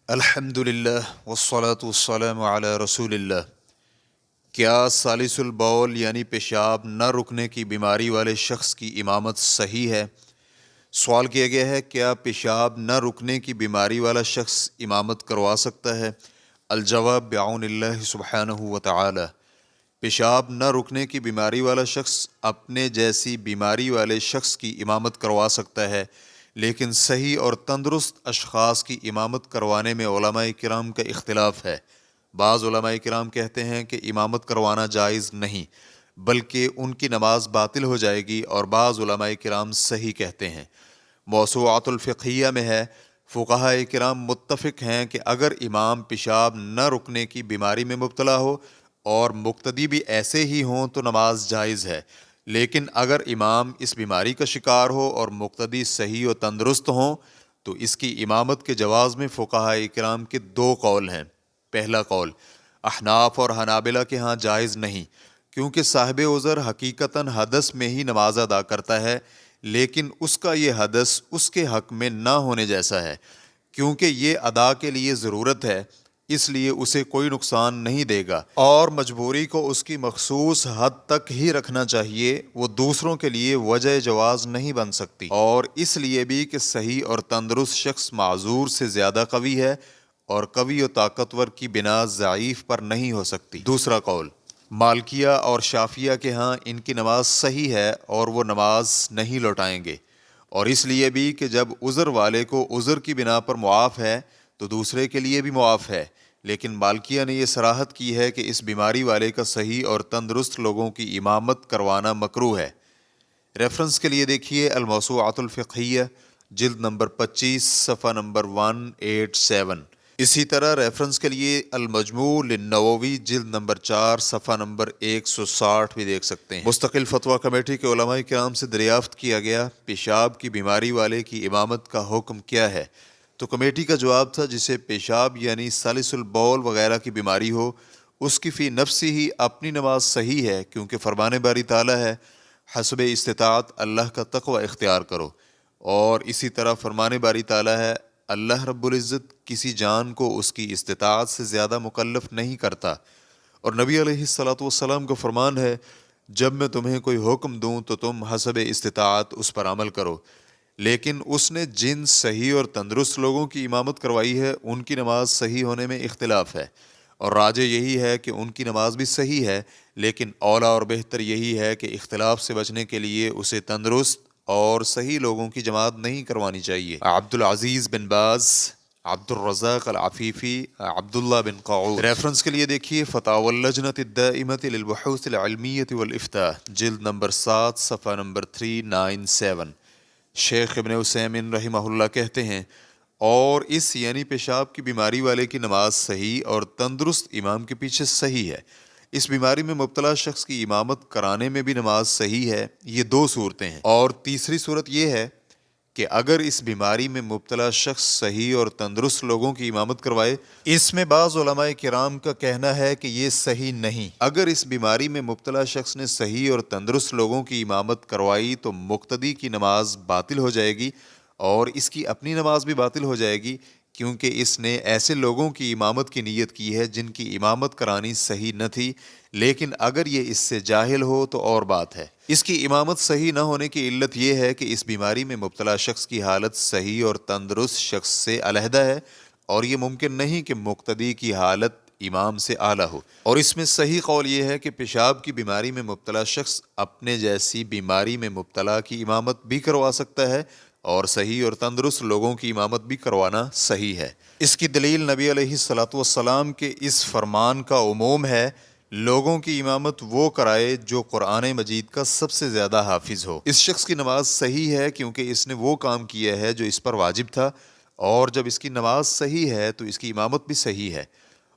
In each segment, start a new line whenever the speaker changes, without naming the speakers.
الحمدللہ والصلاة والسلام علی رسول اللہ۔ کیا ثالث البول یعنی پیشاب نہ رکنے کی بیماری والے شخص کی امامت صحیح ہے؟ سوال کیا گیا ہے، کیا پیشاب نہ رکنے کی بیماری والا شخص امامت کروا سکتا ہے؟ الجواب بعون اللہ سبحانہ وتعالی، پیشاب نہ رکنے کی بیماری والا شخص اپنے جیسی بیماری والے شخص کی امامت کروا سکتا ہے، لیکن صحیح اور تندرست اشخاص کی امامت کروانے میں علماء کرام کا اختلاف ہے۔ بعض علماء کرام کہتے ہیں کہ امامت کروانا جائز نہیں بلکہ ان کی نماز باطل ہو جائے گی، اور بعض علماء کرام صحیح کہتے ہیں۔ موسوعۃ الفقہیہ میں ہے، فقہاء کرام متفق ہیں کہ اگر امام پیشاب نہ رکنے کی بیماری میں مبتلا ہو اور مقتدی بھی ایسے ہی ہوں تو نماز جائز ہے، لیکن اگر امام اس بیماری کا شکار ہو اور مقتدی صحیح و تندرست ہوں تو اس کی امامت کے جواز میں فقہاء کرام کے دو قول ہیں۔ پہلا قول، احناف اور حنابلہ کے ہاں جائز نہیں، کیونکہ صاحب عذر حقیقتاً حدث میں ہی نماز ادا کرتا ہے، لیکن اس کا یہ حدث اس کے حق میں نہ ہونے جیسا ہے، کیونکہ یہ ادا کے لیے ضرورت ہے، اس لیے اسے کوئی نقصان نہیں دے گا، اور مجبوری کو اس کی مخصوص حد تک ہی رکھنا چاہیے، وہ دوسروں کے لیے وجہ جواز نہیں بن سکتی، اور اس لیے بھی کہ صحیح اور تندرست شخص معذور سے زیادہ قوی ہے اور قوی و طاقتور کی بنا ضعیف پر نہیں ہو سکتی۔ دوسرا قول، مالکیہ اور شافعیہ کے ہاں ان کی نماز صحیح ہے اور وہ نماز نہیں لوٹائیں گے، اور اس لیے بھی کہ جب عذر والے کو عذر کی بنا پر معاف ہے تو دوسرے کے لیے بھی معاف ہے، لیکن مالکیہ نے یہ صراحت کی ہے کہ اس بیماری والے کا صحیح اور تندرست لوگوں کی امامت کروانا مکروہ ہے۔ ریفرنس کے لیے دیکھیے الموسوعۃ الفقہیہ، جلد نمبر 25، صفحہ نمبر 187۔ اسی طرح ریفرنس کے لیے المجموع للنووی، جلد نمبر 4، صفحہ نمبر 160 بھی دیکھ سکتے ہیں۔ مستقل فتویٰ کمیٹی کے علماء کرام سے دریافت کیا گیا، پیشاب کی بیماری والے کی امامت کا حکم کیا ہے؟ تو کمیٹی کا جواب تھا، جسے پیشاب یعنی سالس البول وغیرہ کی بیماری ہو، اس کی فی نفسی ہی اپنی نماز صحیح ہے، کیونکہ فرمان باری تعالیٰ ہے، حسب استطاعت اللہ کا تقوی اختیار کرو، اور اسی طرح فرمان باری تعالیٰ ہے، اللہ رب العزت کسی جان کو اس کی استطاعت سے زیادہ مکلف نہیں کرتا، اور نبی علیہ الصلوۃ والسلام کا فرمان ہے، جب میں تمہیں کوئی حکم دوں تو تم حسب استطاعت اس پر عمل کرو۔ لیکن اس نے جن صحیح اور تندرست لوگوں کی امامت کروائی ہے ان کی نماز صحیح ہونے میں اختلاف ہے، اور راجح یہی ہے کہ ان کی نماز بھی صحیح ہے، لیکن اولیٰ اور بہتر یہی ہے کہ اختلاف سے بچنے کے لیے اسے تندرست اور صحیح لوگوں کی جماعت نہیں کروانی چاہیے۔ عبدالعزیز بن باز، عبد الرزاق العفیفی، عبداللہ بن قعود۔ ریفرنس کے لیے دیکھیے فتاوی اللجنۃ الدائمۃ للبحوث العلمیۃ والافتاء، جلد نمبر 7، صفحہ نمبر 397۔ شیخ ابن عثیمین رحمہ اللہ کہتے ہیں، اور اس یعنی پیشاب کی بیماری والے کی نماز صحیح اور تندرست امام کے پیچھے صحیح ہے۔ اس بیماری میں مبتلا شخص کی امامت کرانے میں بھی نماز صحیح ہے۔ یہ دو صورتیں ہیں، اور تیسری صورت یہ ہے کہ اگر اس بیماری میں مبتلا شخص صحیح اور تندرست لوگوں کی امامت کروائے، اس میں بعض علماء کرام کا کہنا ہے کہ یہ صحیح نہیں۔ اگر اس بیماری میں مبتلا شخص نے صحیح اور تندرست لوگوں کی امامت کروائی تو مقتدی کی نماز باطل ہو جائے گی، اور اس کی اپنی نماز بھی باطل ہو جائے گی، کیونکہ اس نے ایسے لوگوں کی امامت کی نیت کی ہے جن کی امامت کرانی صحیح نہ تھی، لیکن اگر یہ اس سے جاہل ہو تو اور بات ہے۔ اس کی امامت صحیح نہ ہونے کی علت یہ ہے کہ اس بیماری میں مبتلا شخص کی حالت صحیح اور تندرست شخص سے علیحدہ ہے، اور یہ ممکن نہیں کہ مقتدی کی حالت امام سے اعلیٰ ہو۔ اور اس میں صحیح قول یہ ہے کہ پیشاب کی بیماری میں مبتلا شخص اپنے جیسی بیماری میں مبتلا کی امامت بھی کروا سکتا ہے، اور صحیح اور تندرست لوگوں کی امامت بھی کروانا صحیح ہے۔ اس کی دلیل نبی علیہ الصلوۃ والسلام کے اس فرمان کا عموم ہے، لوگوں کی امامت وہ کرائے جو قرآن مجید کا سب سے زیادہ حافظ ہو۔ اس شخص کی نماز صحیح ہے کیونکہ اس نے وہ کام کیا ہے جو اس پر واجب تھا، اور جب اس کی نماز صحیح ہے تو اس کی امامت بھی صحیح ہے۔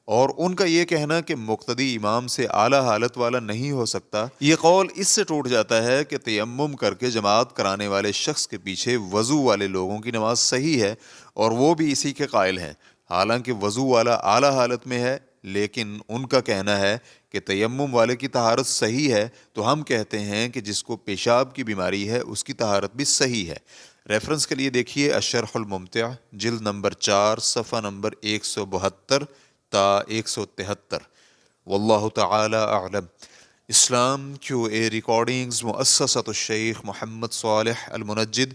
اور ان کا یہ کہنا کہ مقتدی امام سے اعلیٰ حالت والا نہیں ہو سکتا، یہ قول اس سے ٹوٹ جاتا ہے کہ تیمم کر کے جماعت کرانے والے شخص کے پیچھے وضو والے لوگوں کی نماز صحیح ہے، اور وہ بھی اسی کے قائل ہیں، حالانکہ وضو والا اعلیٰ حالت میں ہے، لیکن ان کا کہنا ہے کہ تیمم والے کی طہارت صحیح ہے، تو ہم کہتے ہیں کہ جس کو پیشاب کی بیماری ہے اس کی طہارت بھی صحیح ہے۔ ریفرنس کے لیے دیکھیے الشرح الممتع، جلد نمبر 4، صفحہ نمبر 172 تا 173۔ واللہ تعالی اعلم۔ اسلام QA ریکارڈنگز مؤسسۃ الشیخ محمد صالح المنجد،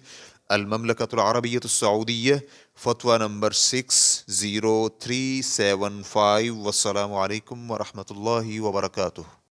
المملکۃ العربیۃ السعودیہ، فتویٰ نمبر 60375۔ والسلام علیکم ورحمۃ اللہ وبرکاتہ۔